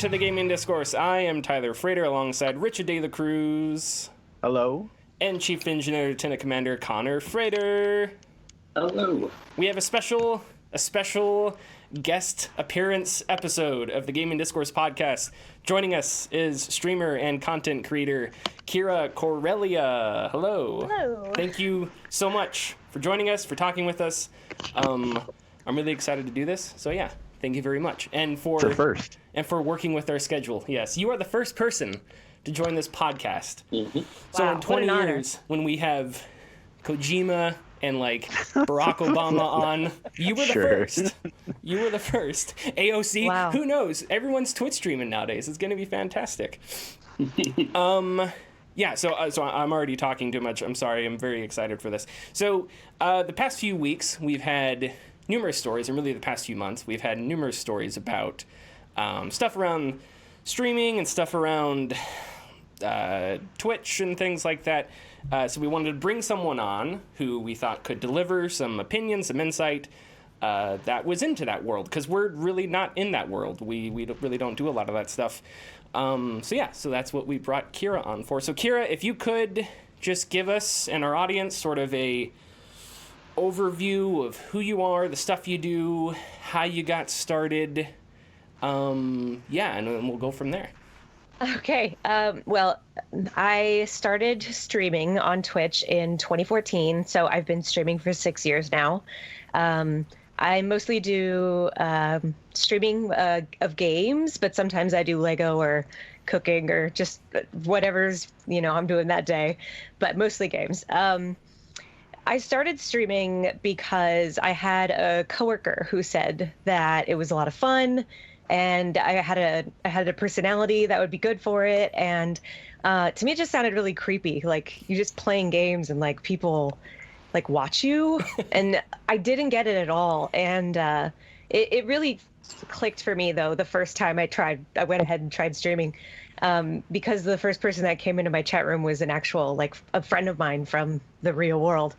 to the Gaming Discourse. I am Tyler Frater alongside Richard De La Cruz. Hello. And Chief Engineer Lieutenant Commander Connor Frater. Hello. We have a special guest appearance episode of the Gaming Discourse podcast. Joining us is streamer and content creator Cira Corellia. Hello. Hello. Thank you so much for joining us, for talking with us. I'm really excited to do this. So yeah, thank you very much. And for working with our schedule. Yes, you are the first person to join this podcast. Mm-hmm. So Wow, in 20 what an honor. years, when we have Kojima and like Barack Obama on, you were the first. You were the first. AOC, Wow. Who knows? Everyone's Twitch streaming nowadays. It's going to be fantastic. Yeah, so I'm already talking too much. I'm sorry. I'm very excited for this. So the past few weeks, we've had numerous stories, and really the past few months, we've had numerous stories about stuff around streaming and stuff around Twitch and things like that. So we wanted to bring someone on who we thought could deliver some opinion, some insight that was into that world, because we're really not in that world. We really don't do a lot of that stuff. So that's what we brought Cira on for. So Cira, if you could just give us and our audience sort of a overview of who you are, the stuff you do, how you got started, and we'll go from there. Okay. Well, I started streaming on Twitch in 2014, so I've been streaming for 6 years now. I mostly do streaming of games, but sometimes I do Lego or cooking or just whatever's, I'm doing that day, but mostly games. I started streaming because I had a coworker who said that it was a lot of fun, and I had a personality that would be good for it. And to me, it just sounded really creepy. Like, you're just playing games and like people like watch you. And I didn't get it at all. And it really clicked for me though the first time I went ahead and tried streaming, because the first person that came into my chat room was an actual, like, a friend of mine from the real world.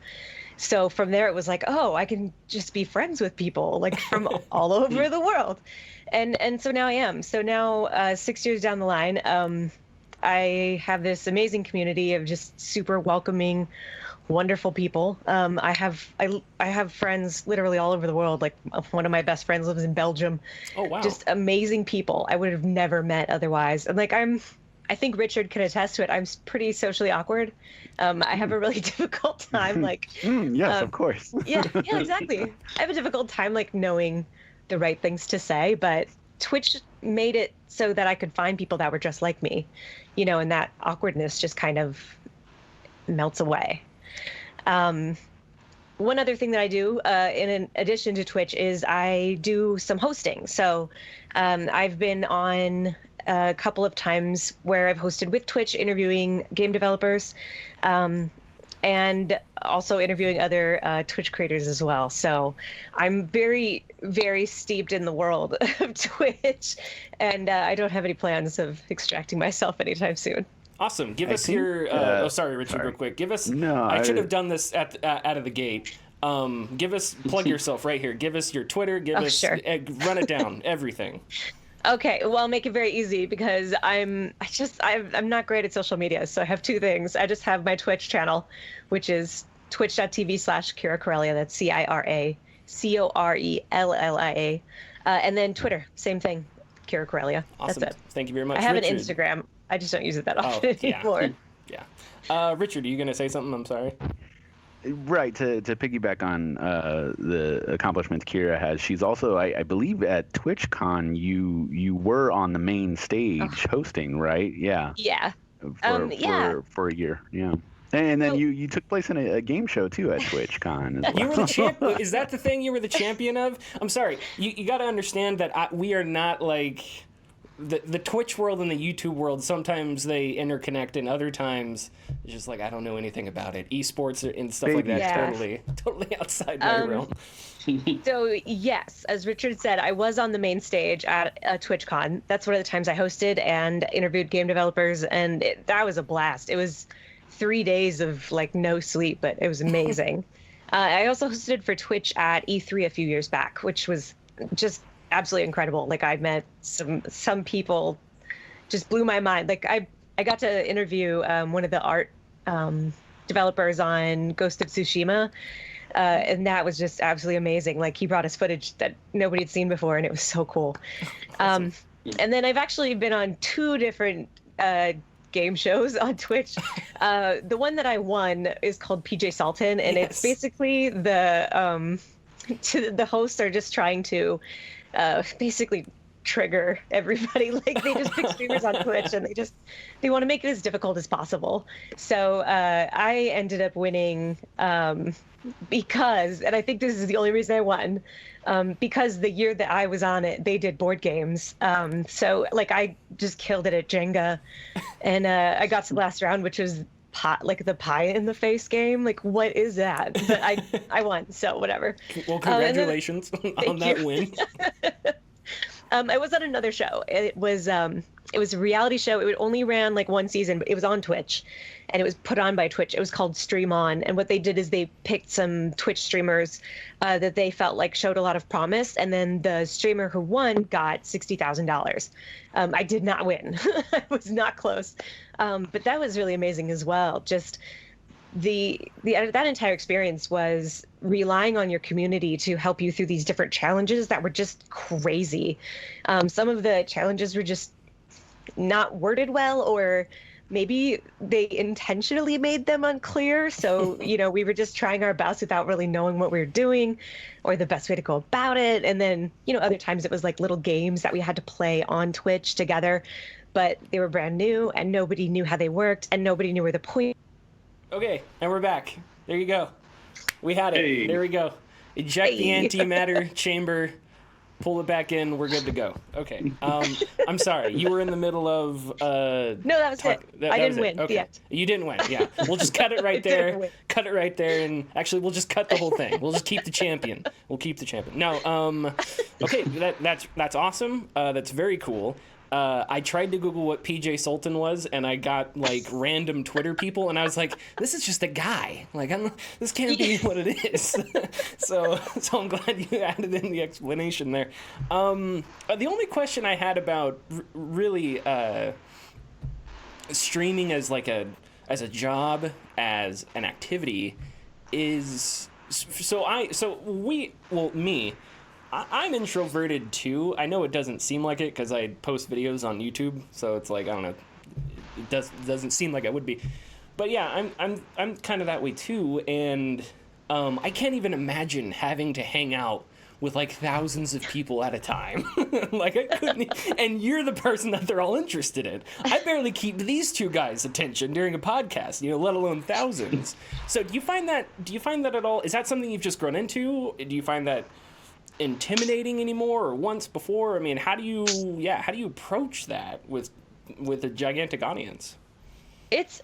So from there it was like, oh, I can just be friends with people like from all over the world. And so now I am. So now 6 years down the line, I have this amazing community of just super welcoming, wonderful people. I have friends literally all over the world. Like, one of my best friends lives in Belgium. Oh, wow. Just amazing people I would have never met otherwise. And like, I think Richard can attest to it. I'm pretty socially awkward. I have a really difficult time, like... Yes, of course. yeah, exactly. I have a difficult time, like, knowing the right things to say, but Twitch made it so that I could find people that were just like me, and that awkwardness just kind of melts away. One other thing that I do, in addition to Twitch, is I do some hosting. So I've been on a couple of times where I've hosted with Twitch, interviewing game developers, and also interviewing other Twitch creators as well. So I'm very, very steeped in the world of Twitch, and I don't have any plans of extracting myself anytime soon. Awesome. Give us your... sorry, Richard, real quick. Give us... No, I should have done this out of the gate. Plug yourself right here. Give us your Twitter. Sure. Run it down. Everything. Okay, well, I'll make it very easy because I'm not great at social media. So I have two things. I just have my Twitch channel, which is twitch.tv/Cira Corellia. That's CIRA CORELLIA. And then Twitter, same thing, Cira Corellia. Awesome. That's it. Thank you very much. I have Richard. an Instagram. I just don't use it that often anymore. Yeah. Richard, are you going to say something? I'm sorry. Right, to piggyback on the accomplishments Cira has, she's also, I believe at TwitchCon, you were on the main stage hosting, right? Yeah. Yeah. For a year, yeah. And then you took place in a game show too at TwitchCon as well. You were the champion. Is that the thing you were the champion of? I'm sorry. You got to understand that we are not like... The Twitch world and the YouTube world, sometimes they interconnect, and other times it's just like, I don't know anything about it. Esports and stuff like that, Yeah. totally outside my realm. So yes, as Richard said, I was on the main stage at TwitchCon. That's one of the times I hosted and interviewed game developers, and that was a blast. It was 3 days of like no sleep, but it was amazing. I also hosted for Twitch at E3 a few years back, which was just absolutely incredible. Like I met some people, just blew my mind. Like I got to interview one of the art developers on Ghost of Tsushima. And that was just absolutely amazing. Like he brought us footage that nobody had seen before, and it was so cool. Awesome. And then I've actually been on 2 different game shows on Twitch. The one that I won is called PJ Sultan, and it's basically the hosts are just trying to basically trigger everybody. Like they just pick streamers on Twitch, and they want to make it as difficult as possible. So I ended up winning because, and I think this is the only reason I won, because the year that I was on it, they did board games. So like I just killed it at Jenga, and I got to the last round, which was like the pie in the face game. Like what is that? But I won, so whatever. Well, congratulations on that win. I was on another show. It was a reality show. It only ran like 1 season, but it was on Twitch, and it was put on by Twitch. It was called Stream On, and what they did is they picked some Twitch streamers that they felt like showed a lot of promise, and then the streamer who won got $60,000. I did not win. I was not close, but that was really amazing as well. Just that entire experience was relying on your community to help you through these different challenges that were just crazy. Some of the challenges were just not worded well, or maybe they intentionally made them unclear. So, we were just trying our best without really knowing what we were doing or the best way to go about it. And then, other times it was like little games that we had to play on Twitch together, but they were brand new and nobody knew how they worked and nobody knew where the point. Okay, and we're back. There you go. We had it. Hey. There we go. Eject the antimatter chamber. Pull it back in. We're good to go. Okay. I'm sorry. You were in the middle of. No, that was it. I didn't win. Okay. Yeah. You didn't win. Yeah. We'll just cut it right there. Cut it right there, and actually, we'll just cut the whole thing. We'll just keep the champion. We'll keep the champion. No. Okay. That's awesome. That's very cool. I tried to Google what PJ Sultan was, and I got like random Twitter people, and I was like, "This is just a guy. Like, this can't be what it is." so I'm glad you added in the explanation there. The only question I had about really streaming as a job, as an activity, is me. I'm introverted too. I know it doesn't seem like it because I post videos on YouTube, so it's like, I don't know, it doesn't seem like I would be. But yeah, I'm kind of that way too, and I can't even imagine having to hang out with like thousands of people at a time. Like I couldn't, and you're the person that they're all interested in. I barely keep these 2 guys' attention during a podcast, let alone thousands. So do you find that at all? Is that something you've just grown into? Do you find that intimidating anymore, or once before? I mean, how do you approach that with a gigantic audience? It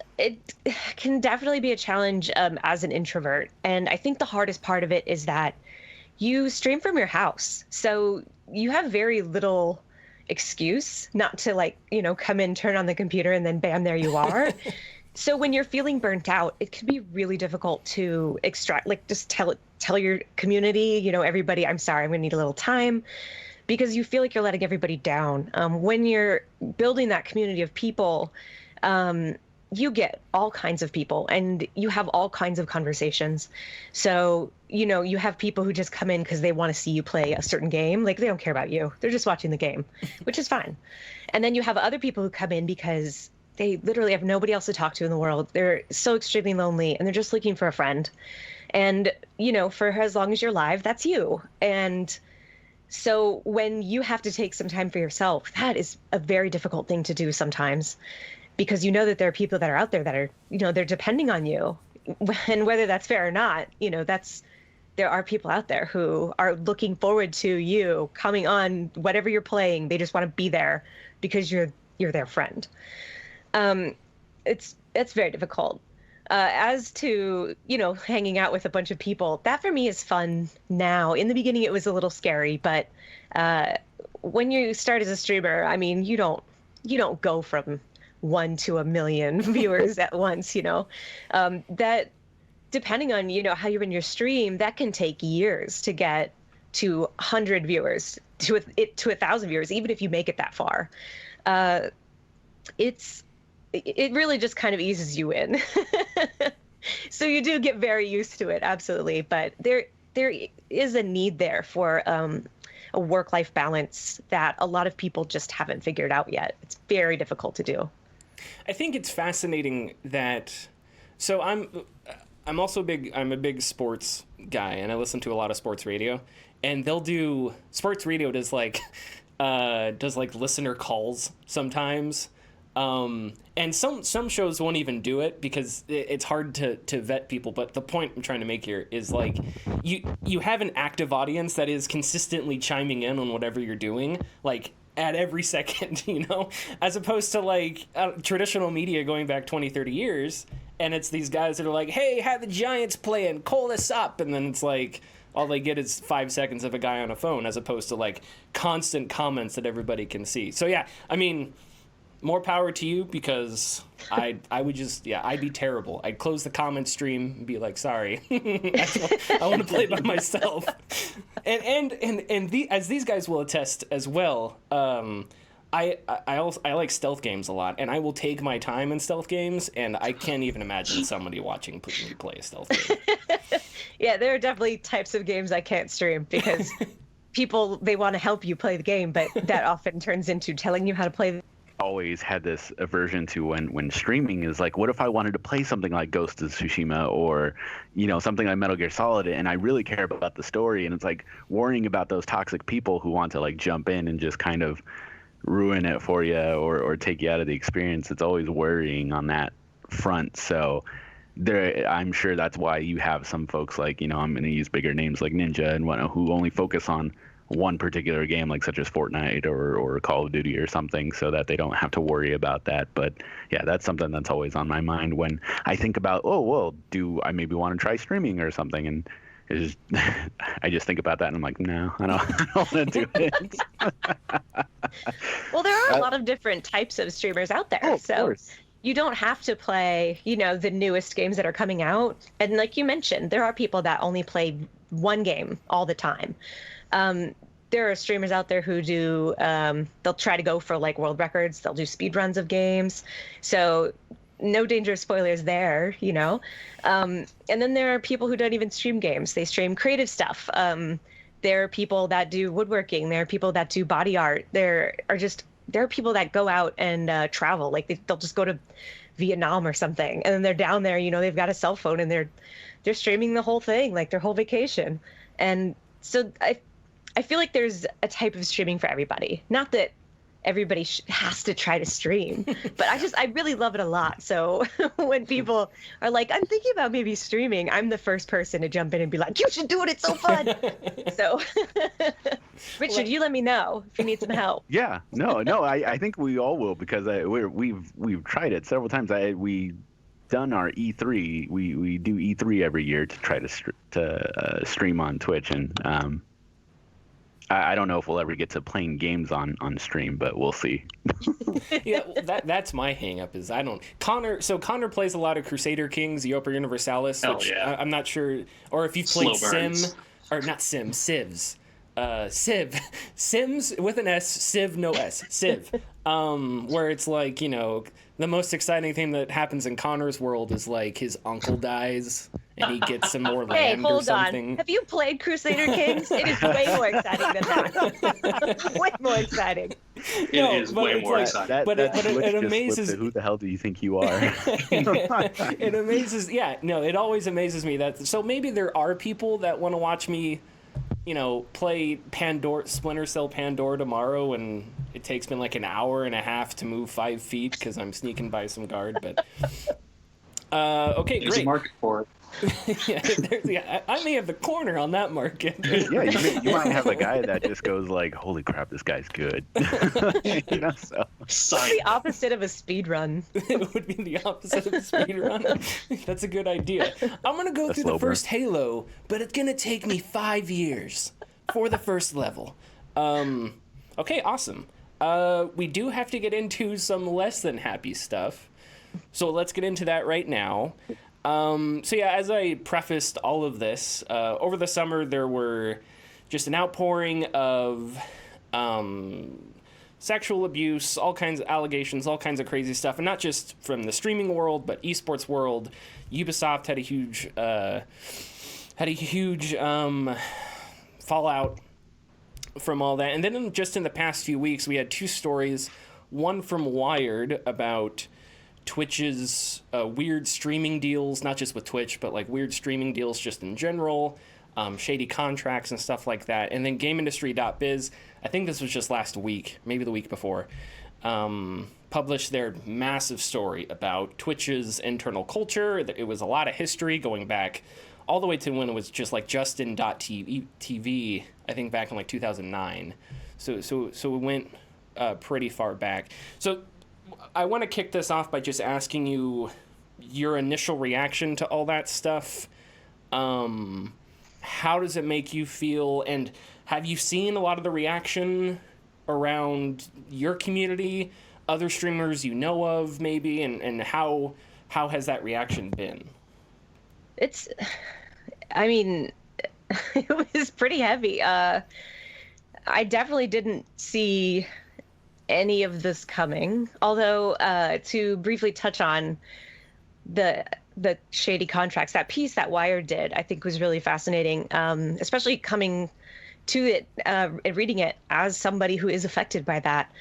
can definitely be a challenge as an introvert, and I think the hardest part of it is that you stream from your house, so you have very little excuse not to come in, turn on the computer, and then bam, there you are. So when you're feeling burnt out, it can be really difficult to just tell your community, everybody, I'm sorry, I'm gonna need a little time, because you feel like you're letting everybody down. When you're building that community of people, you get all kinds of people and you have all kinds of conversations. So, you have people who just come in because they want to see you play a certain game. Like they don't care about you. They're just watching the game, which is fine. And then you have other people who come in because they literally have nobody else to talk to in the world. They're so extremely lonely and they're just looking for a friend. And, for as long as you're live, that's you. And so when you have to take some time for yourself, that is a very difficult thing to do sometimes, because that there are people that are out there that are, they're depending on you. And whether that's fair or not, there are people out there who are looking forward to you coming on whatever you're playing. They just want to be there because you're their friend. It's very difficult. As to, hanging out with a bunch of people, that for me is fun now. In the beginning, it was a little scary, but when you start as a streamer, I mean, you don't go from 1 to 1 million viewers at once, that depending on, how you run your stream, that can take years to get to 100 viewers. to 1,000 viewers, even if you make it that far. It really just kind of eases you in. So you do get very used to it, absolutely. But there is a need there for a work-life balance that a lot of people just haven't figured out yet. It's very difficult to do. I think it's fascinating that. So I'm also I'm a big sports guy, and I listen to a lot of sports radio. And they'll do sports radio does like listener calls sometimes. And some shows won't even do it because it's hard to vet people. But the point I'm trying to make here is like you have an active audience that is consistently chiming in on whatever you're doing, like at every second, you know, as opposed to like traditional media going back 20, 30 years. And it's these guys that are like, hey, have the Giants playing, call us up. And then it's like, all they get is 5 seconds of a guy on a phone as opposed to like constant comments that everybody can see. So yeah, I mean, more power to you, because I would just, I'd be terrible. I'd close the comment stream and be like, sorry, I want to play by myself. As these guys will attest as well, I like stealth games a lot, and I will take my time in stealth games, and I can't even imagine somebody watching me play a stealth game. Yeah, there are definitely types of games I can't stream because people, they want to help you play the game, but that often turns into telling you how to play. Always had this aversion to when streaming is like, what if I wanted to play something like Ghost of Tsushima or, you know, something like Metal Gear Solid, and I really care about the story, and it's like worrying about those toxic people who want to like jump in and just kind of ruin it for you or take you out of the experience. It's always worrying on that front. So I'm sure that's why you have some folks like, you know, I'm going to use bigger names like Ninja and whatnot, who only focus on one particular game, like such as Fortnite or Call of Duty or something, so that they don't have to worry about that. But yeah, that's something that's always on my mind when I think about, oh, well, do I maybe want to try streaming or something? And it's just, I just think about that and I'm like, no, I don't want to do it. Well, there are a lot of different types of streamers out there. Oh, of course. You don't have to play, you know, the newest games that are coming out. And like you mentioned, there are people that only play one game all the time. There are streamers out there who do, they'll try to go for like world records. They'll do speed runs of games. So no danger of spoilers there, you know. And then there are people who don't even stream games. They stream creative stuff. There are people that do woodworking. There are people that do body art. There are people that go out and travel. Like they'll just go to Vietnam or something, and then they're down there, you know, they've got a cell phone and they're streaming the whole thing, like their whole vacation. And so I feel like there's a type of streaming for everybody. Not that everybody has to try to stream, but I really love it a lot. So when people are like, I'm thinking about maybe streaming, I'm the first person to jump in and be like, you should do it, it's so fun. So Richard, you let me know if you need some help. Yeah, no, I think we all will, because we've tried it several times. We done our E3. We do E3 every year to try to stream on Twitch, and I don't know if we'll ever get to playing games on stream, but we'll see. Yeah, that's my hang-up is I don't... Connor plays a lot of Crusader Kings, Europa Universalis, which I'm not sure... Or if you've played Civs. Sims with an S, Civ no S. Civ. Where it's like, you know, the most exciting thing that happens in Connor's world is like his uncle dies and he gets some more land or something. Hold on. Have you played Crusader Kings? It is way more exciting than that. Way more exciting. It is way more exciting. But it amazes... Who the hell do you think you are? It amazes... Yeah, no, it always amazes me that... So maybe there are people that want to watch me, you know, play Splinter Cell Pandora tomorrow, and it takes me like an hour and a half to move 5 feet because I'm sneaking by some guard. But okay, There's great. a market for it. I may have the corner on that market. Yeah, you might have a guy that just goes like, "Holy crap, this guy's good." You know, so. It's the opposite of a speed run. It would be the opposite of a speed run. That's a good idea. I'm gonna go through the first Halo, but it's gonna take me 5 years for the first level. Okay, awesome. We do have to get into some less than happy stuff, so let's get into that right now. So yeah, as I prefaced all of this, over the summer there were just an outpouring of sexual abuse, all kinds of allegations, all kinds of crazy stuff, and not just from the streaming world, but esports world. Ubisoft had a huge fallout from all that. And then just in the past few weeks, we had two stories, one from Wired about Twitch's weird streaming deals, not just with Twitch, but like weird streaming deals just in general, shady contracts and stuff like that. And then GameIndustry.biz, I think this was just last week, maybe the week before, published their massive story about Twitch's internal culture. It was a lot of history going back all the way to when it was just like Justin.tv, I think back in like 2009. So it went pretty far back. So I want to kick this off by just asking you your initial reaction to all that stuff. How does it make you feel? And have you seen a lot of the reaction around your community, other streamers you know of maybe, and how has that reaction been? It was pretty heavy. I definitely didn't see any of this coming. Although, to briefly touch on the shady contracts, that piece that Wired did, I think was really fascinating, especially coming to it and reading it as somebody who is affected by that.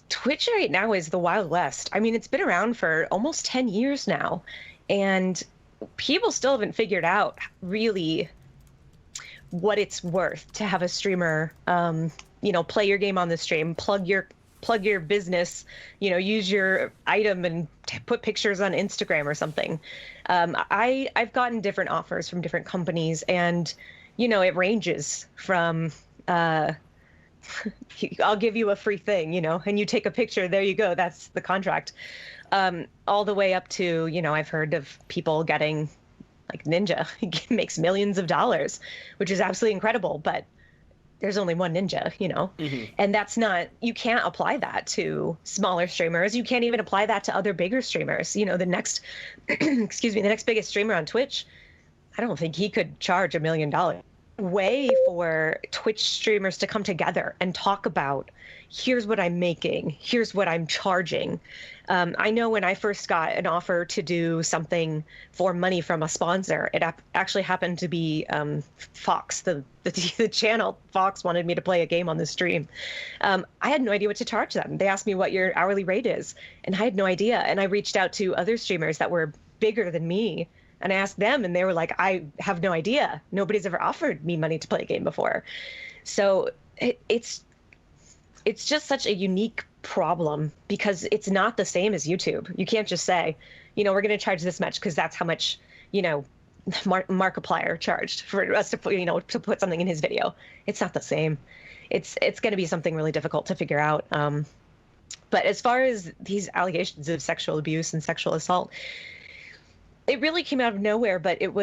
Twitch right now is the Wild West. I mean, it's been around for almost 10 years now, and people still haven't figured out really what it's worth to have a streamer, play your game on the stream, plug your business, use your item and put pictures on Instagram or something. I've gotten different offers from different companies, and it ranges from I'll give you a free thing, and you take a picture, there you go, that's the contract. All the way up to, I've heard of people getting, like Ninja makes millions of dollars, which is absolutely incredible, but there's only one Ninja, Mm-hmm. And that's not, you can't apply that to smaller streamers. You can't even apply that to other bigger streamers. The next, the next biggest streamer on Twitch, I don't think he could charge $1 million. Way for Twitch streamers to come together and talk about, here's what I'm making, here's what I'm charging. I know when I first got an offer to do something for money from a sponsor, it actually happened to be Fox, the channel. Fox wanted me to play a game on the stream. I had no idea what to charge them. They asked me what your hourly rate is, and I had no idea. And I reached out to other streamers that were bigger than me, and I asked them, and they were like, I have no idea. Nobody's ever offered me money to play a game before. So it's just such a unique problem, because it's not the same as YouTube. You can't just say, we're going to charge this much because that's how much, Markiplier charged for us to put, to put something in his video. It's not the same. It's going to be something really difficult to figure out. But as far as these allegations of sexual abuse and sexual assault, it really came out of nowhere, but it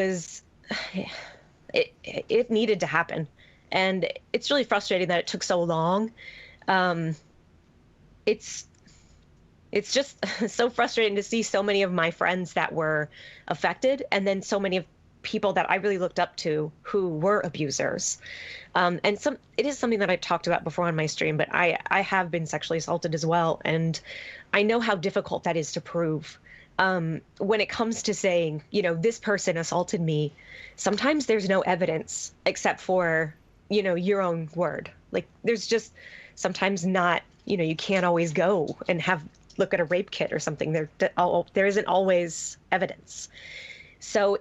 needed to happen. And it's really frustrating that it took so long. It's just so frustrating to see so many of my friends that were affected, and then so many of people that I really looked up to who were abusers. It is something that I've talked about before on my stream, but I have been sexually assaulted as well. And I know how difficult that is to prove. When it comes to saying, this person assaulted me, sometimes there's no evidence except for, your own word. Like, there's just sometimes not, you can't always go and look at a rape kit or something. There isn't always evidence. So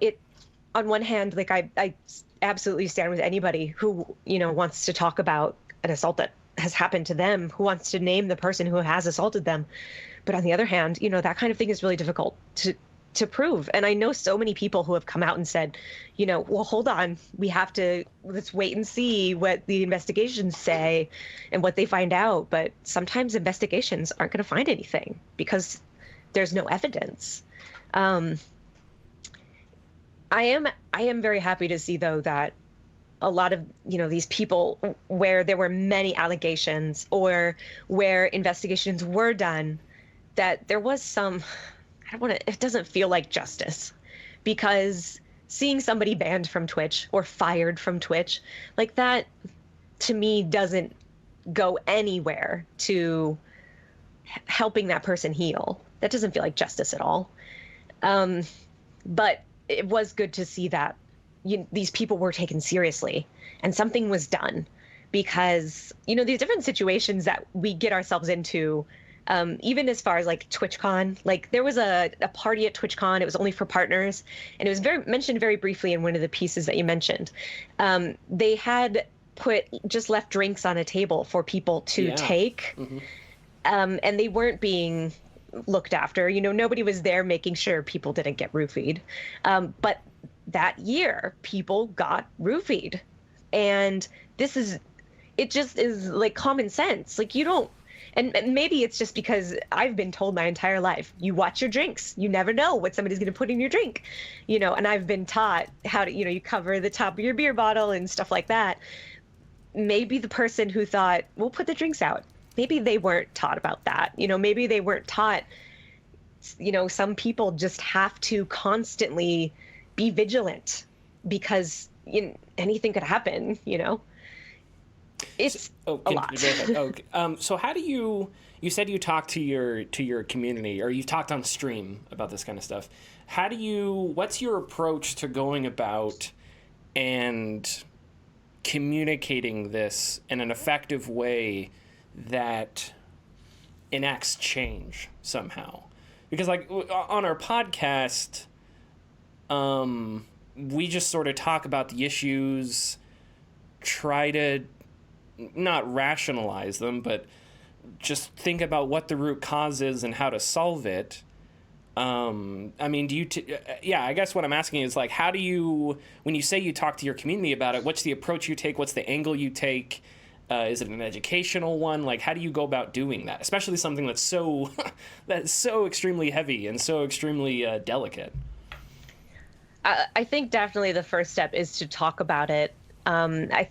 on one hand, like I absolutely stand with anybody who, wants to talk about an assault that has happened to them, who wants to name the person who has assaulted them. But on the other hand, that kind of thing is really difficult to prove. And I know so many people who have come out and said, well, hold on, let's wait and see what the investigations say and what they find out. But sometimes investigations aren't going to find anything because there's no evidence. I am very happy to see, though, that a lot of, these people where there were many allegations or where investigations were done, that there was some, it doesn't feel like justice, because seeing somebody banned from Twitch or fired from Twitch, like that, to me, doesn't go anywhere to helping that person heal. That doesn't feel like justice at all. But it was good to see that these people were taken seriously and something was done, because, these different situations that we get ourselves into, even as far as like TwitchCon, like there was a party at TwitchCon. It was only for partners, and it was mentioned very briefly in one of the pieces that you mentioned. They had just left drinks on a table for people to take. Mm-hmm. And they weren't being looked after. Nobody was there making sure people didn't get roofied. But that year, people got roofied. And it just is like common sense. Like you don't, and maybe it's just because I've been told my entire life, you watch your drinks. You never know what somebody's going to put in your drink, and I've been taught how to, you cover the top of your beer bottle and stuff like that. Maybe the person who thought, we'll put the drinks out, maybe they weren't taught about that. Maybe they weren't taught, some people just have to constantly be vigilant because anything could happen, It's a lot. Go ahead. Okay. So how do you said you talk to your community, or you've talked on stream about this kind of stuff. What's your approach to going about and communicating this in an effective way that enacts change somehow? Because like on our podcast, we just sort of talk about the issues, try to not rationalize them, but just think about what the root cause is and how to solve it. I mean, I guess what I'm asking is like, how do you, when you say you talk to your community about it, what's the approach you take? What's the angle you take? Is it an educational one? Like, how do you go about doing that? Especially something that's so extremely heavy and so extremely delicate. I think definitely the first step is to talk about it. I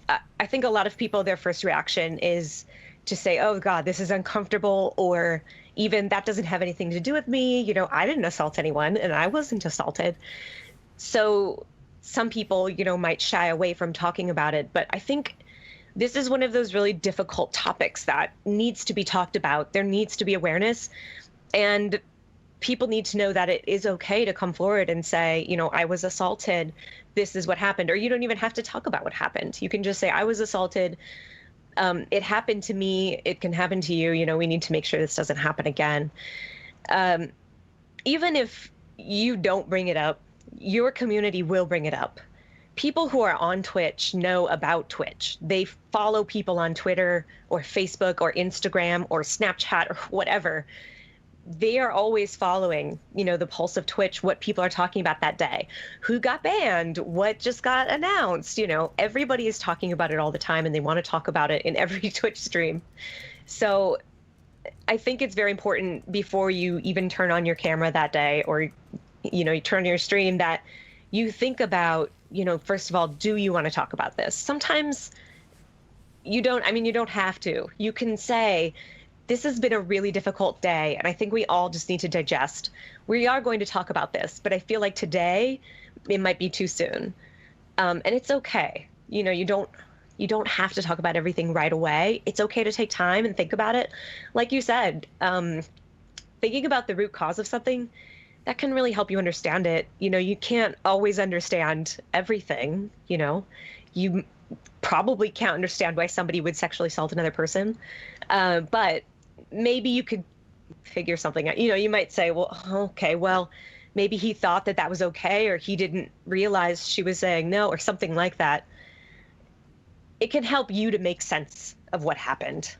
think a lot of people, their first reaction is to say, oh God, this is uncomfortable, or even that doesn't have anything to do with me. I didn't assault anyone and I wasn't assaulted. So some people, might shy away from talking about it. But I think this is one of those really difficult topics that needs to be talked about. There needs to be awareness, and people need to know that it is okay to come forward and say, I was assaulted. This is what happened. Or you don't even have to talk about what happened. You can just say, I was assaulted. It happened to me. It can happen to you. We need to make sure this doesn't happen again. Even if you don't bring it up, your community will bring it up. People who are on Twitch know about Twitch. They follow people on Twitter or Facebook or Instagram or Snapchat or whatever. They are always following, the pulse of Twitch, what people are talking about that day, who got banned, what just got announced. Everybody is talking about it all the time, and they want to talk about it in every Twitch stream. So I think it's very important before you even turn on your camera that day, or, you turn on your stream, that you think about, first of all, do you want to talk about this? Sometimes you don't have to. You can say, this has been a really difficult day, and I think we all just need to digest. We are going to talk about this, but I feel like today it might be too soon. And it's okay. You don't have to talk about everything right away. It's okay to take time and think about it. Like you said, thinking about the root cause of something, that can really help you understand it. You can't always understand everything. You probably can't understand why somebody would sexually assault another person. But maybe you could figure something out. You might say, well, okay, well, maybe he thought that was okay, or he didn't realize she was saying no, or something like that. It can help you to make sense of what happened.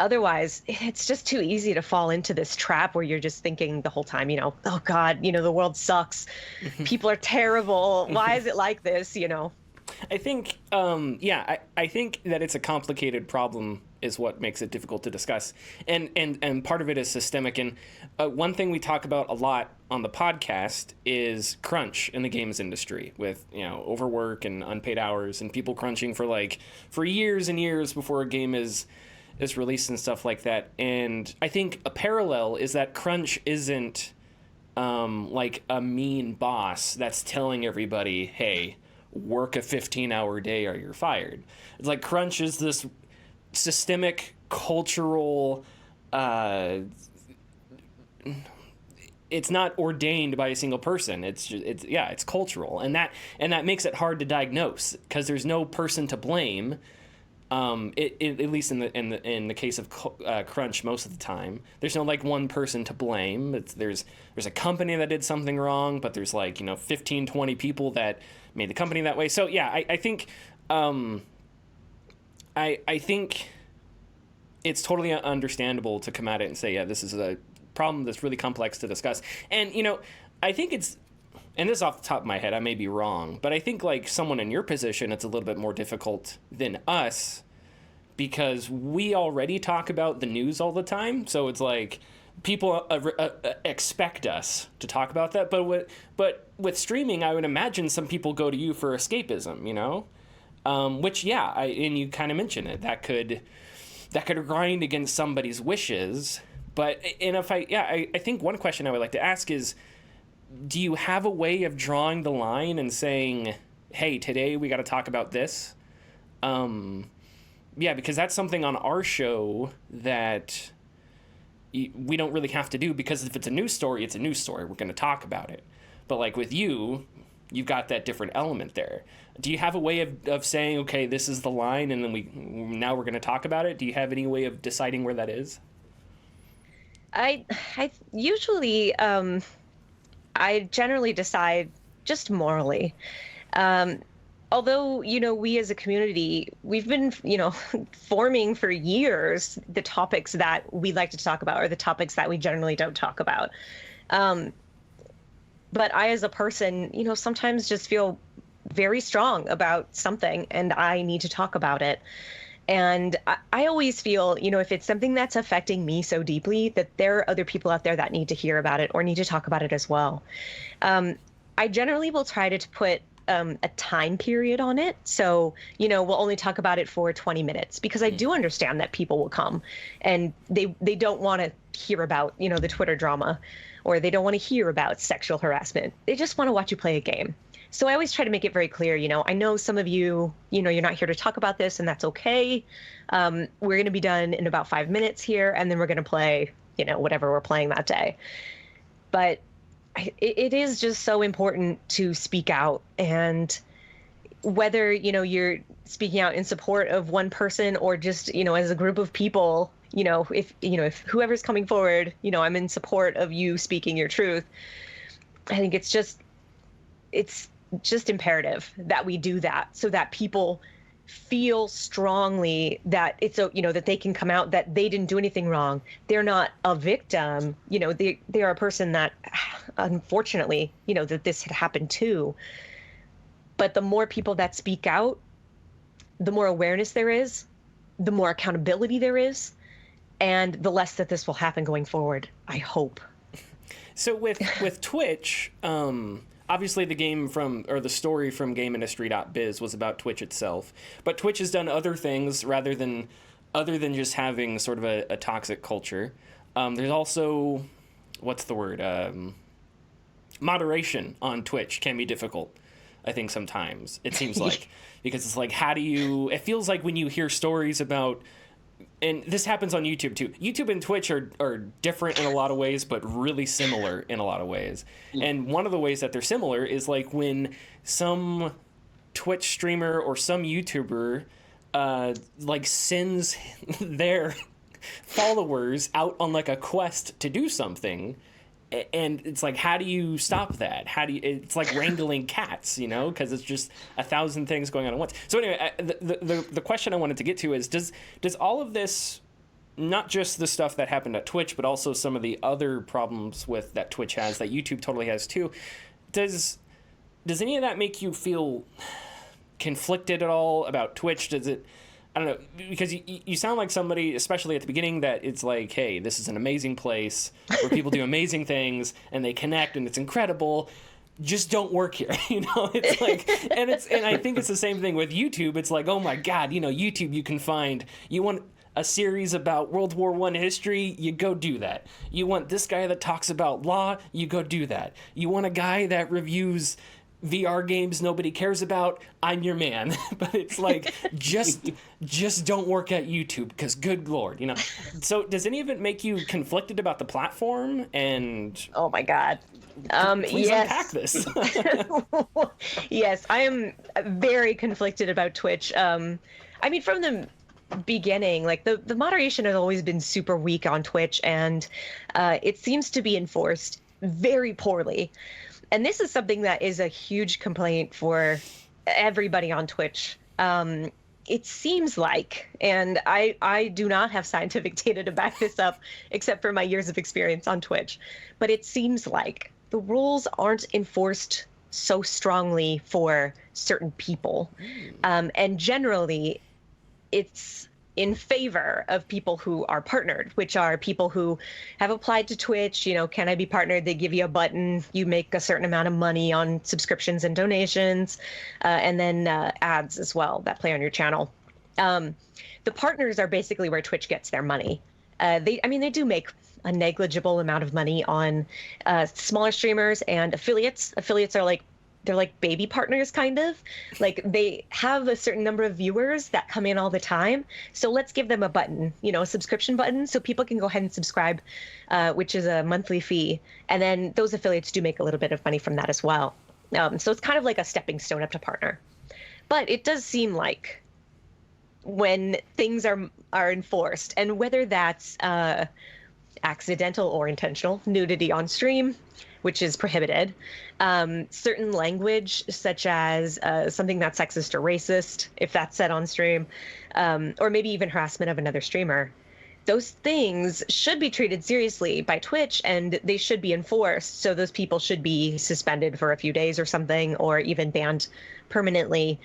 Otherwise, it's just too easy to fall into this trap where you're just thinking the whole time, oh God, the world sucks. People are terrible. Why is it like this? I think, I think that it's a complicated problem is what makes it difficult to discuss. And part of it is systemic. And one thing we talk about a lot on the podcast is crunch in the games industry with, overwork and unpaid hours and people crunching for years and years before a game is released and stuff like that. And I think a parallel is that crunch isn't like a mean boss that's telling everybody, hey, work a 15-hour day or you're fired. It's like crunch is this systemic cultural. It's not ordained by a single person. It's cultural, and that makes it hard to diagnose because there's no person to blame. At least in the case of Crunch, most of the time, there's no like one person to blame. There's a company that did something wrong, but there's like 15, 20 people that made the company that way. So yeah, I think I think it's totally understandable to come at it and say, yeah, this is a problem that's really complex to discuss. And I think it's, and this is off the top of my head, I may be wrong, but I think like someone in your position, it's a little bit more difficult than us because we already talk about the news all the time. So it's like people expect us to talk about that. But with streaming, I would imagine some people go to you for escapism, which, yeah, and you kind of mentioned it, that could grind against somebody's wishes. But, and I think one question I would like to ask is, do you have a way of drawing the line and saying, hey, today we got to talk about this? Yeah, because that's something on our show that we don't really have to do, because if it's a news story, it's a news story. We're going to talk about it. But like with you've got that different element there. Do you have a way of saying, okay, this is the line, and then now we're going to talk about it? Do you have any way of deciding where that is? I usually, I generally decide just morally. Although, we as a community, we've been, forming for years the topics that we like to talk about or the topics that we generally don't talk about. But I, as a person, sometimes just feel very strong about something and I need to talk about it. And I always feel, if it's something that's affecting me so deeply, that there are other people out there that need to hear about it or need to talk about it as well. I generally will try to put a time period on it. So, we'll only talk about it for 20 minutes because I do understand that people will come and they don't want to hear about, the Twitter drama, or they don't want to hear about sexual harassment. They just want to watch you play a game. So I always try to make it very clear, I know some of you, you're not here to talk about this, and that's okay. We're going to be done in about 5 minutes here, and then we're going to play, whatever we're playing that day. But it is just so important to speak out, and whether, you're speaking out in support of one person or just, as a group of people, if whoever's coming forward, I'm in support of you speaking your truth. I think it's just imperative that we do that so that people feel strongly that it's, that they can come out, that they didn't do anything wrong. They're not a victim. They are a person that, unfortunately, that this had happened to. But the more people that speak out, the more awareness there is, the more accountability there is, and the less that this will happen going forward, I hope. So with Twitch, obviously the story from GameIndustry.biz was about Twitch itself, but Twitch has done other things other than just having sort of a toxic culture. There's also, what's the word? Moderation on Twitch can be difficult, I think, sometimes. It seems like, because it's like, it feels like when you hear stories about, and this happens on YouTube too. YouTube and Twitch are different in a lot of ways, but really similar in a lot of ways. Yeah. And one of the ways that they're similar is like when some Twitch streamer or some YouTuber like sends their followers out on like a quest to do something. And it's like, how do you stop that? It's like wrangling cats, because it's just 1,000 things going on at once. So anyway, the question I wanted to get to is, does all of this, not just the stuff that happened at Twitch, but also some of the other problems that Twitch has, that YouTube totally has too, does any of that make you feel conflicted at all about Twitch? Does it, I don't know, because you sound like somebody, especially at the beginning, that it's like, hey, this is an amazing place where people do amazing things and they connect and it's incredible. Just don't work here, It's like, and I think it's the same thing with YouTube. It's like, oh my God, YouTube, you want a series about World War I history, you go do that. You want this guy that talks about law, you go do that. You want a guy that reviews VR games nobody cares about, I'm your man. But it's like, just don't work at YouTube, because good Lord, you know. So does any of it make you conflicted about the platform? And oh my God. Please yes. unpack this. Yes, I am very conflicted about Twitch. I mean, from the beginning, like the moderation has always been super weak on Twitch, and it seems to be enforced very poorly. And this is something that is a huge complaint for everybody on Twitch. It seems like, and I do not have scientific data to back this up, except for my years of experience on Twitch, but it seems like the rules aren't enforced so strongly for certain people. And generally, it's in favor of people who are partnered, which are people who have applied to Twitch. You know, can I be partnered? They give you a button. You make a certain amount of money on subscriptions and donations, and then ads as well that play on your channel. The partners are basically where Twitch gets their money. They do make a negligible amount of money on smaller streamers and affiliates. Affiliates are they're like baby partners, kind of. Like, they have a certain number of viewers that come in all the time. So let's give them a button, you know, a subscription button, so people can go ahead and subscribe, which is a monthly fee. And then those affiliates do make a little bit of money from that as well. So it's kind of like a stepping stone up to partner. But it does seem like when things are enforced, and whether that's accidental or intentional, nudity on stream, which is prohibited, certain language, such as something that's sexist or racist, if that's said on stream, or maybe even harassment of another streamer, those things should be treated seriously by Twitch, and they should be enforced. So those people should be suspended for a few days or something, or even banned permanently.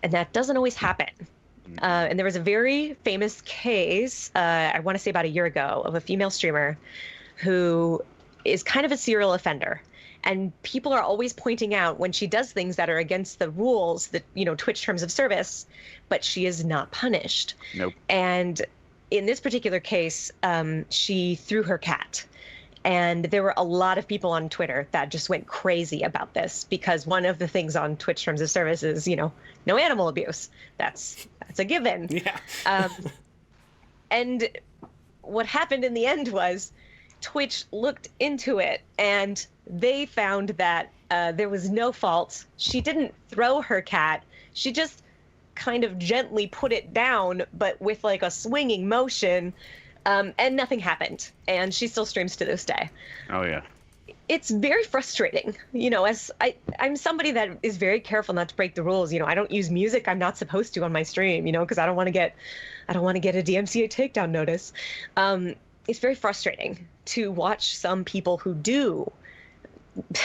And that doesn't always happen. And there was a very famous case, I want to say about a year ago, of a female streamer who is kind of a serial offender. And people are always pointing out when she does things that are against the rules, that, you know, Twitch terms of service, but she is not punished. Nope. And in this particular case, she threw her cat. And there were a lot of people on Twitter that just went crazy about this, because one of the things on Twitch terms of service is, you know, no animal abuse. That's a given. Yeah. And what happened in the end was Twitch looked into it, and they found that there was no fault. She didn't throw her cat. She just kind of gently put it down, but with like a swinging motion. And nothing happened, and she still streams to this day. Oh yeah. It's very frustrating, you know, as I'm somebody that is very careful not to break the rules. You know, I don't use music I'm not supposed to on my stream, you know, because I don't want to get a DMCA takedown notice. It's very frustrating to watch some people who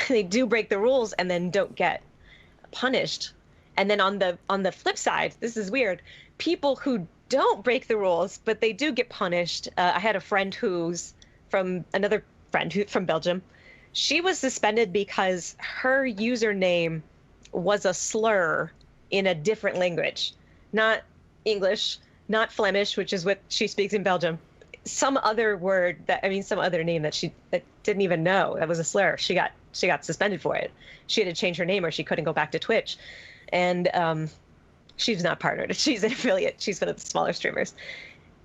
they do break the rules and then don't get punished. And then on the flip side, this is weird, people who don't break the rules, but they do get punished. I had a friend from Belgium. She was suspended because her username was a slur in a different language, not English, not Flemish, which is what she speaks in Belgium. Some other name that she didn't even know that was a slur. She got suspended for it. She had to change her name or she couldn't go back to Twitch. And she's not partnered. She's an affiliate. She's one of the smaller streamers.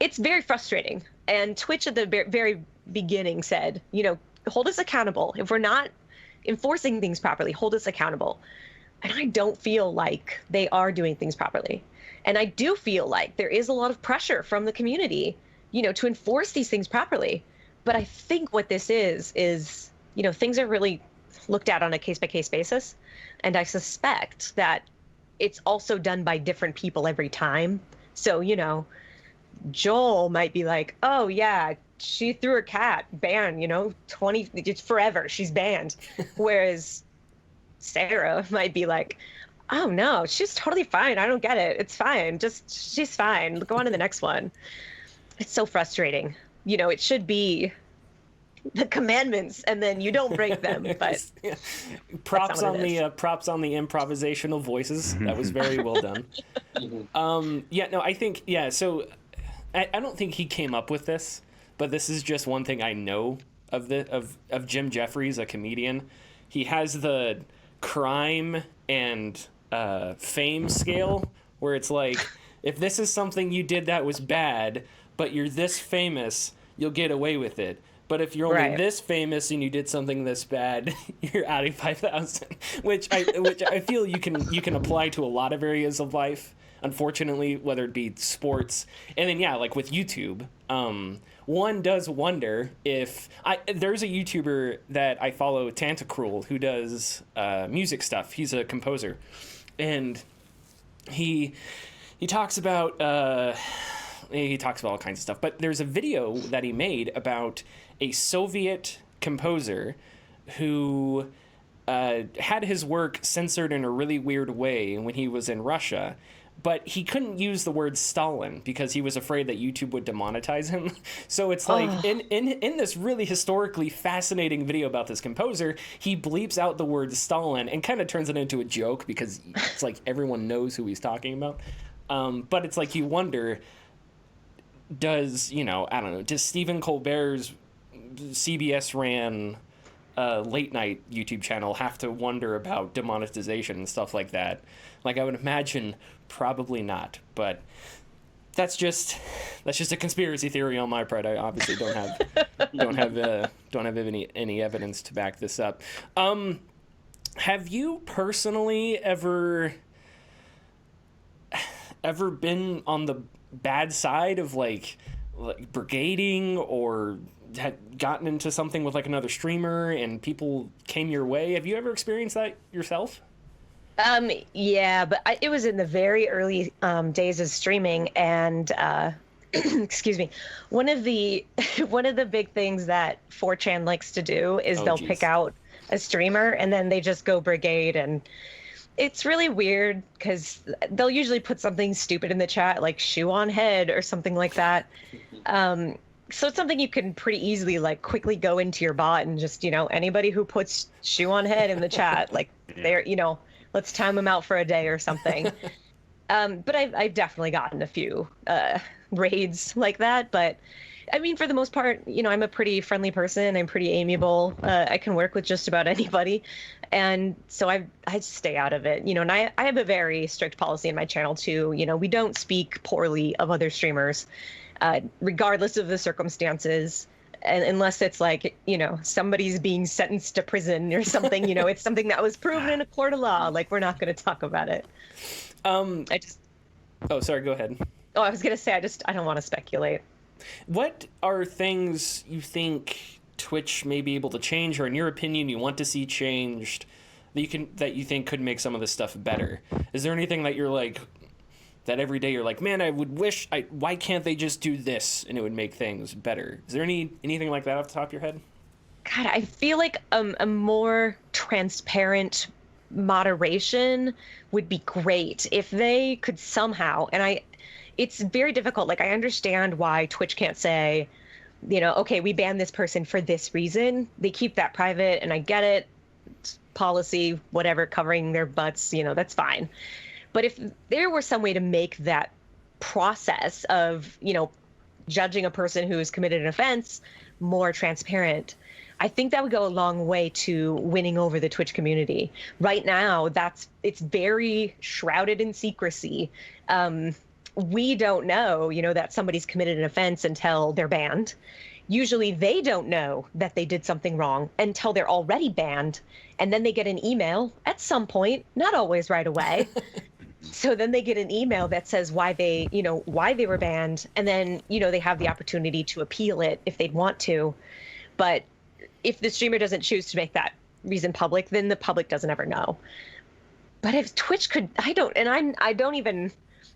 It's very frustrating. And Twitch at the very beginning said, you know, hold us accountable. If we're not enforcing things properly, hold us accountable. And I don't feel like they are doing things properly. And I do feel like there is a lot of pressure from the community, you know, to enforce these things properly. But I think what this is, you know, things are really looked at on a case-by-case basis. And I suspect that it's also done by different people every time. So, you know, Joel might be like, oh yeah, she threw her cat, banned, you know, it's forever, she's banned. Whereas Sarah might be like, oh no, she's totally fine, I don't get it, it's fine, she's fine, go on to the next one. It's so frustrating. You know, it should be the commandments and then you don't break them, but props on the improvisational voices. That was very well done. I think so I don't think he came up with this, but this is just one thing I know of Jim Jeffries, a comedian. He has the crime and fame scale, where it's like, if this is something you did that was bad, but you're this famous, you'll get away with it. But if you're only this famous and you did something this bad, you're adding 5,000, which I feel you can apply to a lot of areas of life. Unfortunately, whether it be sports, and then like with YouTube, one does wonder if there's a YouTuber that I follow, Tantacruel, who does music stuff. He's a composer, and he talks about all kinds of stuff. But there's a video that he made about a Soviet composer who had his work censored in a really weird way when he was in Russia. But he couldn't use the word Stalin because he was afraid that YouTube would demonetize him. So it's like, in this really historically fascinating video about this composer, he bleeps out the word Stalin and kind of turns it into a joke because it's like everyone knows who he's talking about. But it's like you wonder, does Stephen Colbert's CBS ran late night YouTube channel have to wonder about demonetization and stuff like that? Like, I would imagine probably not, but that's just a conspiracy theory on my part. I obviously don't have any evidence to back this up. Have you personally ever been on the bad side of like brigading, or had gotten into something with like another streamer and people came your way? Have you ever experienced that yourself? Yeah, but it was in the very early days of streaming, and excuse me, one of the big things that 4chan likes to do is they'll pick out a streamer and then they just go brigade, and it's really weird because they'll usually put something stupid in the chat like shoe on head or something like that. So it's something you can pretty easily like quickly go into your bot and just, anybody who puts shoe on head in the chat, like they're, let's time them out for a day or something. But I've definitely gotten a few raids like that. But I mean, for the most part, I'm a pretty friendly person. I'm pretty amiable. I can work with just about anybody. And so I stay out of it, and I have a very strict policy in my channel too. We don't speak poorly of other streamers, regardless of the circumstances. And unless it's like, somebody's being sentenced to prison or something, it's something that was proven in a court of law. Like, we're not going to talk about it. Oh, sorry, go ahead. Oh, I was going to say, I don't want to speculate. What are things you think Twitch may be able to change, or in your opinion, you want to see changed that you think could make some of this stuff better? Is there anything that you're like, that every day you're like, man, I would wish, why can't they just do this and it would make things better? Is there anything like that off the top of your head? God, I feel like a more transparent moderation would be great if they could somehow, and it's very difficult. Like, I understand why Twitch can't say, okay, we banned this person for this reason. They keep that private, and I get it. It's policy, whatever, covering their butts, that's fine. But if there were some way to make that process of, judging a person who has committed an offense more transparent, I think that would go a long way to winning over the Twitch community. Right now, it's very shrouded in secrecy. We don't know, that somebody's committed an offense until they're banned. Usually they don't know that they did something wrong until they're already banned. And then they get an email at some point, not always right away. So then they get an email that says why they were banned. And then, they have the opportunity to appeal it if they'd want to. But if the streamer doesn't choose to make that reason public, then the public doesn't ever know. But if Twitch could,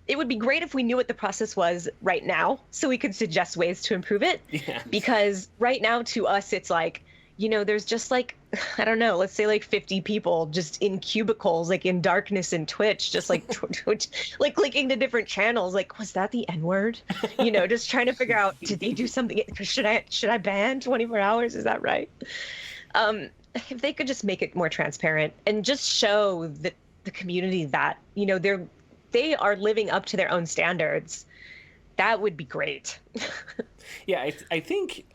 it would be great if we knew what the process was right now so we could suggest ways to improve it. Yeah. Because right now to us, it's like, there's just like, I don't know, let's say like 50 people just in cubicles, like in darkness in Twitch, just like Twitch, like clicking to different channels. Like, was that the N-word? Just trying to figure out, did they do something? Should I ban 24 hours? Is that right? If they could just make it more transparent and just show the community that, they are living up to their own standards, that would be great. Yeah, I think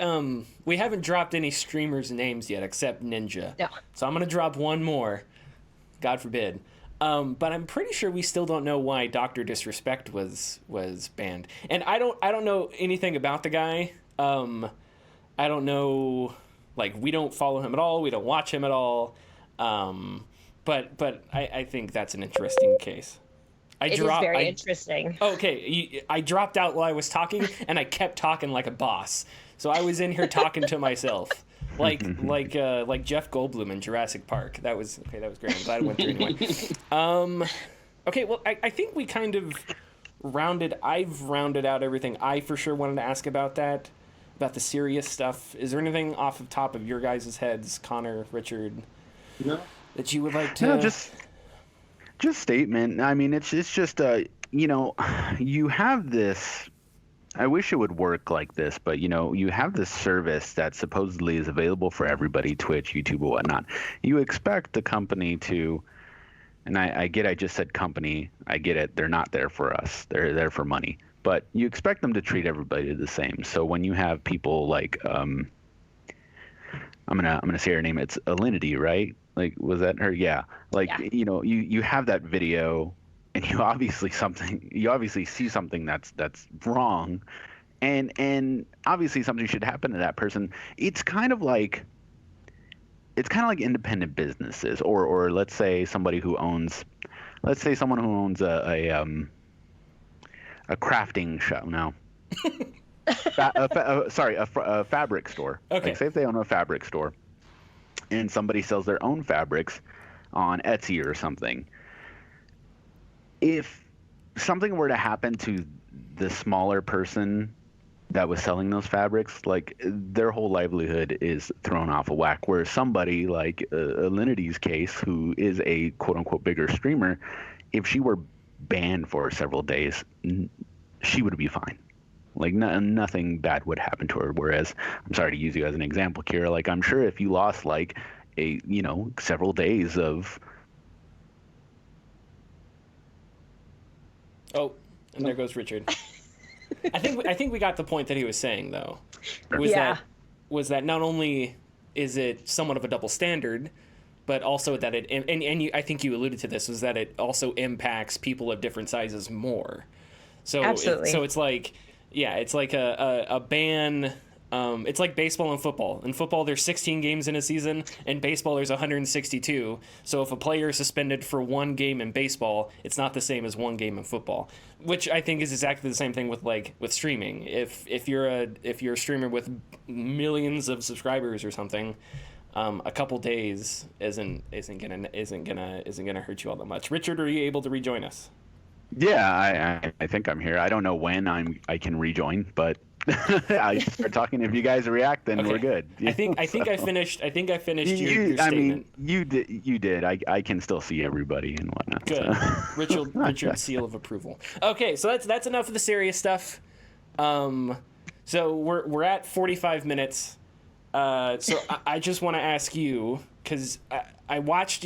we haven't dropped any streamers' names yet except Ninja. No. So I'm going to drop one more. God forbid. But I'm pretty sure we still don't know why Dr. Disrespect was banned. And I don't know anything about the guy. I don't know, like, we don't follow him at all. We don't watch him at all. But I think that's an interesting case. It is very interesting. Okay, I dropped out while I was talking, and I kept talking like a boss. So I was in here talking to myself, like Jeff Goldblum in Jurassic Park. That was great. I'm glad it went through anyway. Okay, well, I think we kind of I've rounded out everything I for sure wanted to ask about the serious stuff. Is there anything off the top of your guys' heads, Connor, Richard, No. that you would like to? No, just statement. I mean, it's just you have this. I wish it would work like this, but you have this service that supposedly is available for everybody, Twitch, YouTube, or whatnot. You expect the company to, and I get, I just said company. I get it. They're not there for us. They're there for money. But you expect them to treat everybody the same. So when you have people like, I'm gonna say her name. It's Alinity, right? Like, was that her? Yeah. Like, yeah. You have that video, and you obviously see something that's wrong, and obviously something should happen to that person. It's kind of like independent businesses, or let's say someone who owns a crafting shop. No. A fabric store. Okay. Like, say if they own a fabric store and somebody sells their own fabrics on Etsy or something. If something were to happen to the smaller person that was selling those fabrics, like, their whole livelihood is thrown off of whack. Where somebody like Alinity's case, who is a quote-unquote bigger streamer, if she were banned for several days, she would be fine. Like, nothing bad would happen to her. Whereas, I'm sorry to use you as an example, Cira, like, I'm sure if you lost like several days of. Oh, and there goes Richard. I think we got the point that he was saying, though. Was that not only is it somewhat of a double standard, but also that it I think you alluded to this, was that it also impacts people of different sizes more. So absolutely. So it's like. Yeah, it's like a ban. It's like baseball and football. In football, there's 16 games in a season. In baseball, there's 162. So if a player is suspended for one game in baseball, it's not the same as one game in football. Which I think is exactly the same thing with streaming. If you're a streamer with millions of subscribers or something, a couple days isn't gonna hurt you all that much. Richard, are you able to rejoin us? Yeah, I think I'm here. I don't know when I can rejoin, but I start talking. If you guys react, then okay. We're good. I think I finished your statement. I mean, you did. I can still see everybody and whatnot. Good. So. Richard's seal of approval. Okay, so that's enough of the serious stuff. So we're at 45 minutes. So I just want to ask you, because I watched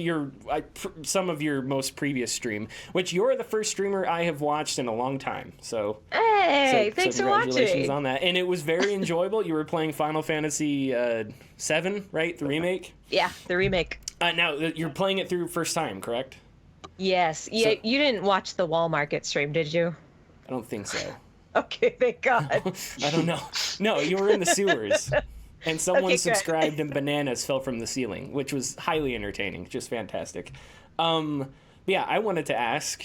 some of your most previous stream, which you're the first streamer I have watched in a long time. So thanks for watching. Congratulations on that, and it was very enjoyable. You were playing Final Fantasy VII, right? The remake. Yeah, the remake. Now you're playing it through first time, correct? Yes. Yeah. You didn't watch the Wall Market stream, did you? I don't think so. Okay, thank God. I don't know. No, you were in the sewers. And someone subscribed and bananas fell from the ceiling, which was highly entertaining, just fantastic. Yeah, I wanted to ask,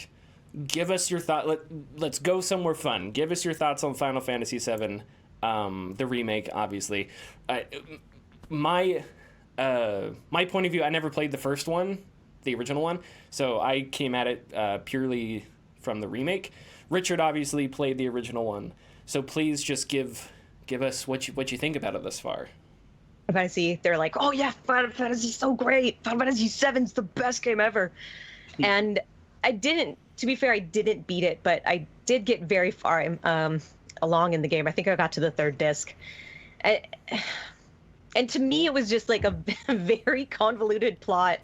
give us your thought. Let's go somewhere fun. Give us your thoughts on Final Fantasy VII, the remake, obviously. My point of view, I never played the first one, the original one, so I came at it purely from the remake. Richard obviously played the original one, so please just give us what you think about it thus far. Fantasy, they're like, oh yeah, Final Fantasy's so great. Final Fantasy VII's the best game ever. And I didn't beat it, but I did get very far along in the game. I think I got to the third disc. And to me, it was just like a very convoluted plot.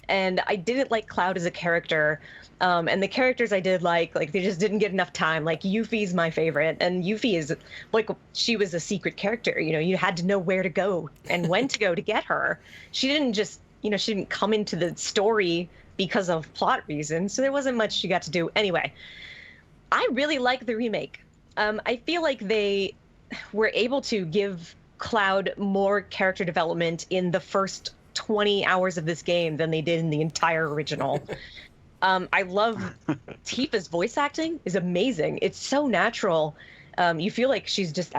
And I didn't like Cloud as a character. And the characters I did like they just didn't get enough time. Like Yuffie's my favorite, and Yuffie is like, she was a secret character. You had to know where to go and when to go to get her. She didn't just she didn't come into the story because of plot reasons, so there wasn't much she got to do. Anyway, I really like the remake. I feel like they were able to give Cloud more character development in the first 20 hours of this game than they did in the entire original. I love Tifa's voice acting is amazing. It's so natural. You feel like she's just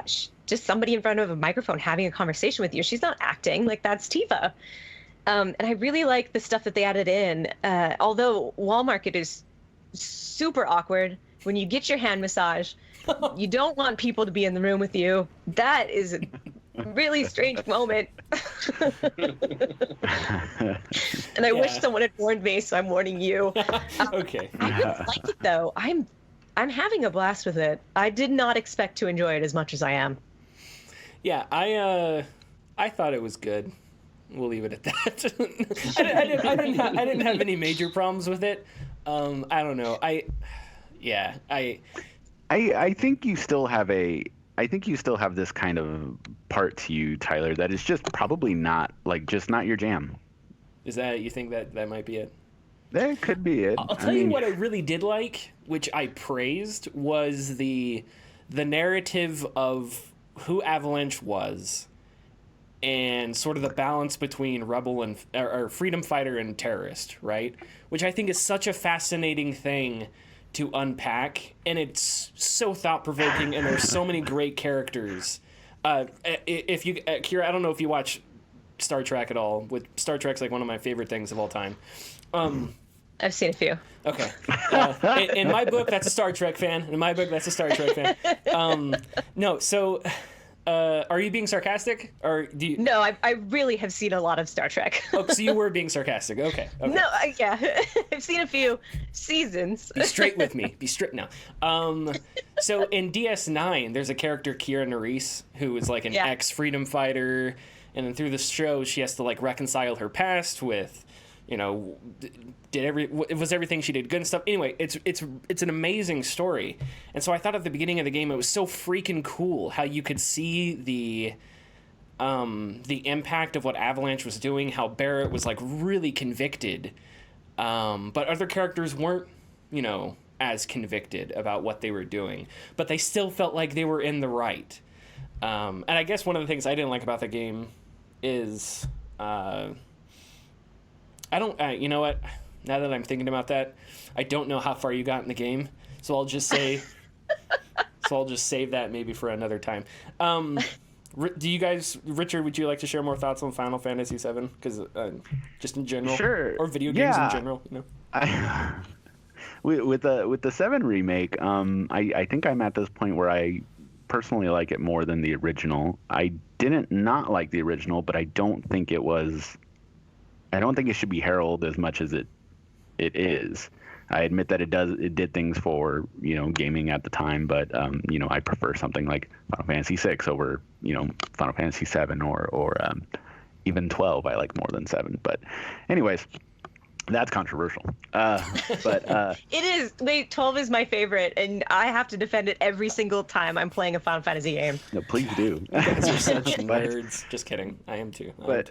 somebody in front of a microphone having a conversation with you. She's not acting. Like, that's Tifa. And I really like the stuff that they added in. Although Wall Market is super awkward. When you get your hand massage, you don't want people to be in the room with you. That is a really strange moment. And I wish someone had warned me, so I'm warning you. Okay. I really like it, though. I'm having a blast with it. I did not expect to enjoy it as much as I am. Yeah, I thought it was good. We'll leave it at that. I didn't have any major problems with it. I don't know. I think you still have this kind of part to you, Tyler, that is just probably not not your jam. Is that, you think that might be it? That could be it. I'll tell you what I really did like, which I praised, was the narrative of who Avalanche was and sort of the balance between rebel and or freedom fighter and terrorist, right? Which I think is such a fascinating thing to unpack, and it's so thought-provoking, and there's so many great characters. If you, Cira, I don't know if you watch Star Trek at all. Star Trek's like one of my favorite things of all time. I've seen a few. Okay. In my book, that's a Star Trek fan. No, so are you being sarcastic, or do you? No, I really have seen a lot of Star Trek. Oh, so you were being sarcastic. Okay. No, yeah, I've seen a few seasons. Be straight with me. Be straight now. So in DS9, there's a character, Kira Nerys, who is like an ex-freedom fighter, and then through the show, she has to like reconcile her past with, was everything she did good and stuff. Anyway, it's an amazing story. And so I thought at the beginning of the game, it was so freaking cool how you could see the impact of what Avalanche was doing, how Barrett was like really convicted. But other characters weren't, as convicted about what they were doing, but they still felt like they were in the right. And I guess one of the things I didn't like about the game is, you know what? Now that I'm thinking about that, I don't know how far you got in the game, so I'll just say, I'll just save that maybe for another time. Do you guys, Richard, would you like to share more thoughts on Final Fantasy VII? Because just in general, sure, or video games in general, With the 7 remake, I think I'm at this point where I personally like it more than the original. I didn't not like the original, but I don't think it should be heralded as much as it is. I admit that it did things for, gaming at the time, but I prefer something like Final Fantasy VI over, Final Fantasy VII or even 12 I like more than 7. But anyways, that's controversial. But it is. 12 is my favorite, and I have to defend it every single time I'm playing a Final Fantasy game. No, please do. You guys are such nerds. Just kidding. I am too. But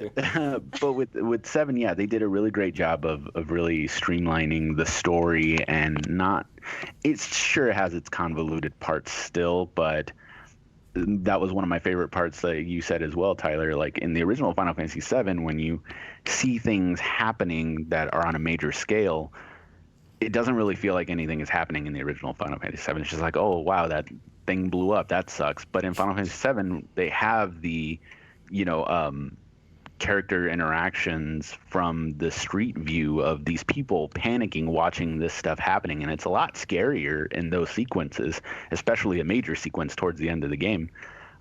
with 7, yeah, they did a really great job of really streamlining the story, and it sure has its convoluted parts still, but that was one of my favorite parts that you said as well, Tyler. Like in the original Final Fantasy VII, when you see things happening that are on a major scale, it doesn't really feel like anything is happening in the original Final Fantasy VII. It's just like, oh, wow, that thing blew up. That sucks. But in Final Fantasy VII, they have the, character interactions from the street view of these people panicking watching this stuff happening, and it's a lot scarier in those sequences, especially a major sequence towards the end of the game.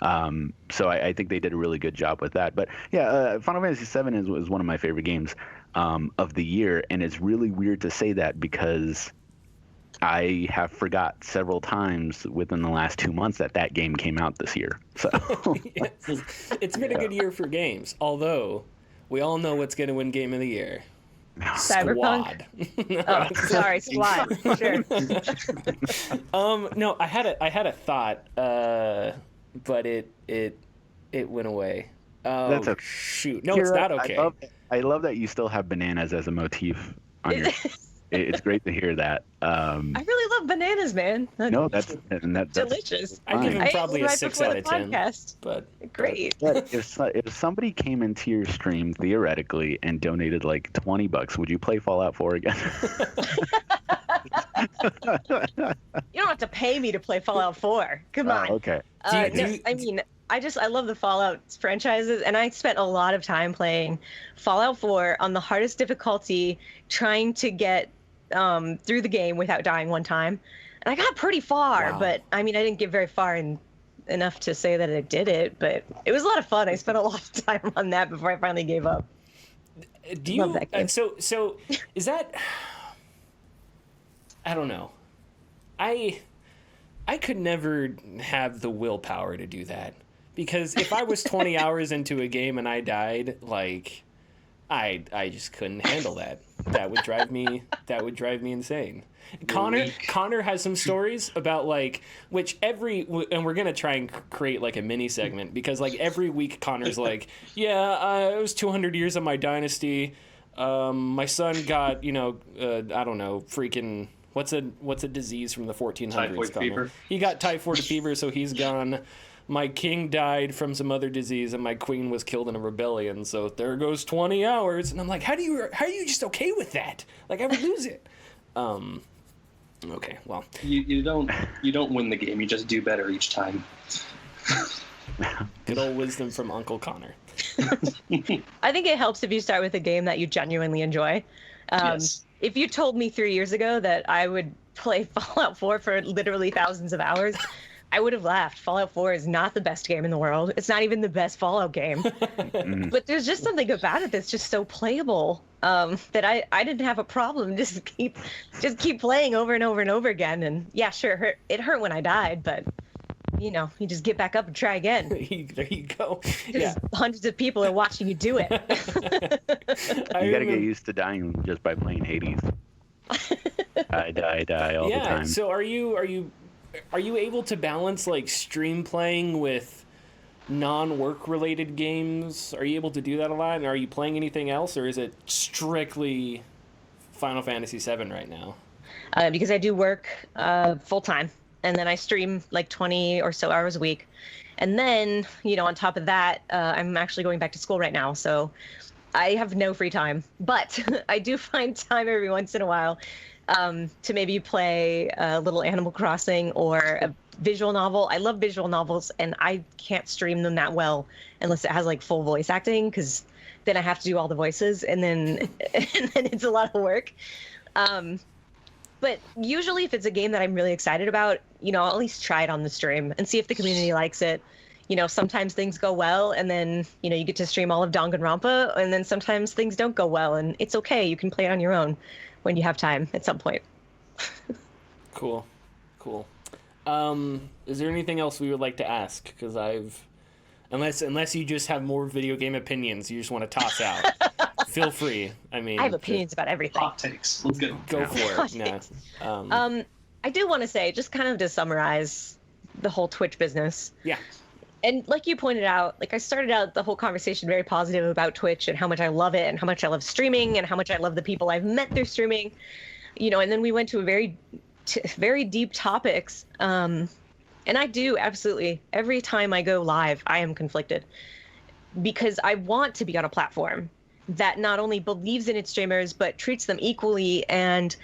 So I think they did a really good job with that. But yeah, Final Fantasy VII is one of my favorite games of the year, and it's really weird to say that because I have forgot several times within the last 2 months that game came out this year. So yes. It's been a good year for games, although we all know what's going to win Game of the Year. Cyberpunk. Sorry, Squad. Sure. No, I had a thought, but it went away. Oh, that's okay. Shoot. No, Cira, it's not okay. I love that you still have bananas as a motif on your. It's great to hear that. I really love bananas, man. No, that's delicious. I give him I probably a 6 out of 10. Podcast. But great. But if somebody came into your stream theoretically and donated like $20, would you play Fallout 4 again? You don't have to pay me to play Fallout 4. Come on. Okay. I love the Fallout franchises, and I spent a lot of time playing Fallout 4 on the hardest difficulty, trying to get through the game without dying one time. And I got pretty far, but I didn't get very far enough to say that I did it, but it was a lot of fun. I spent a lot of time on that before I finally gave up. Do you? Love that game. So is that? I don't know. I could never have the willpower to do that. Because if I was 20 hours into a game and I died, like, I just couldn't handle that. That would drive me insane. Connor has some stories about, like, and we're gonna try and create like a mini segment, because like every week Connor's like, it was 200 years of my dynasty. My son got, I don't know, freaking. What's a disease from the 1400s? Typhoid fever. He got typhoid fever, so he's gone. My king died from some other disease, and my queen was killed in a rebellion. So there goes 20 hours, and I'm like, how are you just okay with that? Like, I would lose it. Okay, well, you don't win the game. You just do better each time. Good old wisdom from Uncle Connor. I think it helps if you start with a game that you genuinely enjoy. Yes. If you told me 3 years ago that I would play Fallout 4 for literally thousands of hours, I would have laughed. Fallout 4 is not the best game in the world. It's not even the best Fallout game. But there's just something about it that's just so playable, that I didn't have a problem. Just keep playing over and over and over again. And yeah, sure, it hurt when I died, but you just get back up and try again. There you go. Yeah. Hundreds of people are watching you do it. You got to get used to dying just by playing Hades. I die all the time. So are you able to balance like stream playing with non-work related games? Are you able to do that a lot? And are you playing anything else, or is it strictly Final Fantasy VII right now? Because I do work full time, and then I stream like 20 or so hours a week. And then, on top of that, I'm actually going back to school right now, so I have no free time. But I do find time every once in a while to maybe play a little Animal Crossing or a visual novel. I love visual novels, and I can't stream them that well unless it has like full voice acting, because then I have to do all the voices, and then it's a lot of work. But usually if it's a game that I'm really excited about, I'll at least try it on the stream and see if the community likes it. Sometimes things go well, and then, you get to stream all of Danganronpa, and then sometimes things don't go well, and it's okay. You can play it on your own when you have time at some point. Cool. Is there anything else we would like to ask? Because unless you just have more video game opinions you just want to toss out, feel free. I have opinions about everything. Hot takes. Let's go. Go for it. No. I do want to say, just kind of to summarize the whole Twitch business. Yeah. And like you pointed out, like I started out the whole conversation very positive about Twitch and how much I love it and how much I love streaming and how much I love the people I've met through streaming, and then we went to a very deep topics. And I do absolutely, every time I go live, I am conflicted, because I want to be on a platform that not only believes in its streamers, but treats them equally and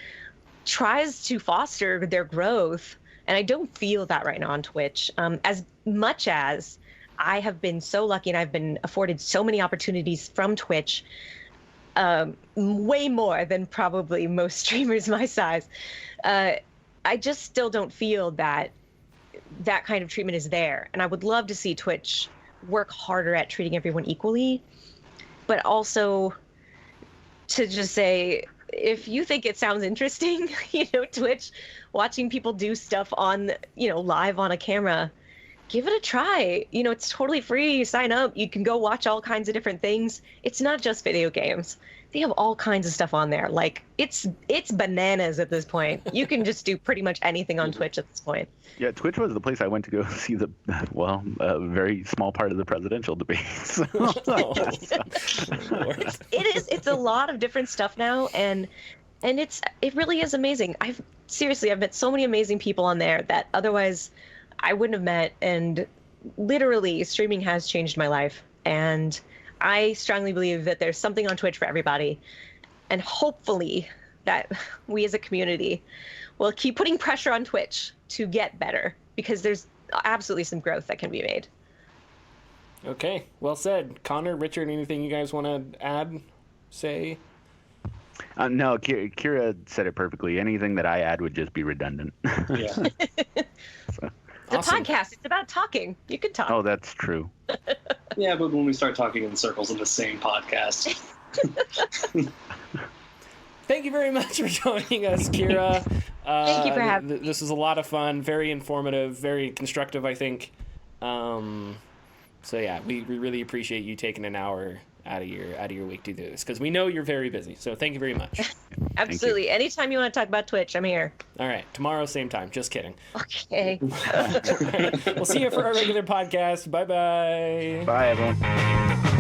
tries to foster their growth. And I don't feel that right now on Twitch. As much as I have been so lucky and I've been afforded so many opportunities from Twitch, way more than probably most streamers my size, I just still don't feel that kind of treatment is there. And I would love to see Twitch work harder at treating everyone equally, but also to just say, if you think it sounds interesting, Twitch, watching people do stuff on, live on a camera, give it a try. It's totally free. You sign up. You can go watch all kinds of different things. It's not just video games. they have all kinds of stuff on there. Like it's bananas at this point. You can just do pretty much anything on Twitch at this point. Yeah, Twitch was the place I went to go see the, a very small part of the presidential debates. It's a lot of different stuff now, and it really is amazing. I've met so many amazing people on there that otherwise I wouldn't have met, and literally streaming has changed my life. And I strongly believe that there's something on Twitch for everybody, and hopefully that we as a community will keep putting pressure on Twitch to get better, because there's absolutely some growth that can be made. Okay, well said. Connor, Richard, anything you guys want to add, say? No, Cira said it perfectly. Anything that I add would just be redundant. Yeah. It's a podcast. It's about talking. You can talk. Oh, that's true. Yeah, but when we start talking in circles in the same podcast. Thank you very much for joining us, Cira. Thank you for having me. This was a lot of fun, very informative, very constructive, I think. So yeah, we really appreciate you taking an hour out of your week to do this, because we know you're very busy. So thank you very much. Absolutely. Anytime you want to talk about Twitch, I'm here. All right. Tomorrow, same time. Just kidding. Okay. All right. We'll see you for our regular podcast. Bye-bye. Bye, everyone.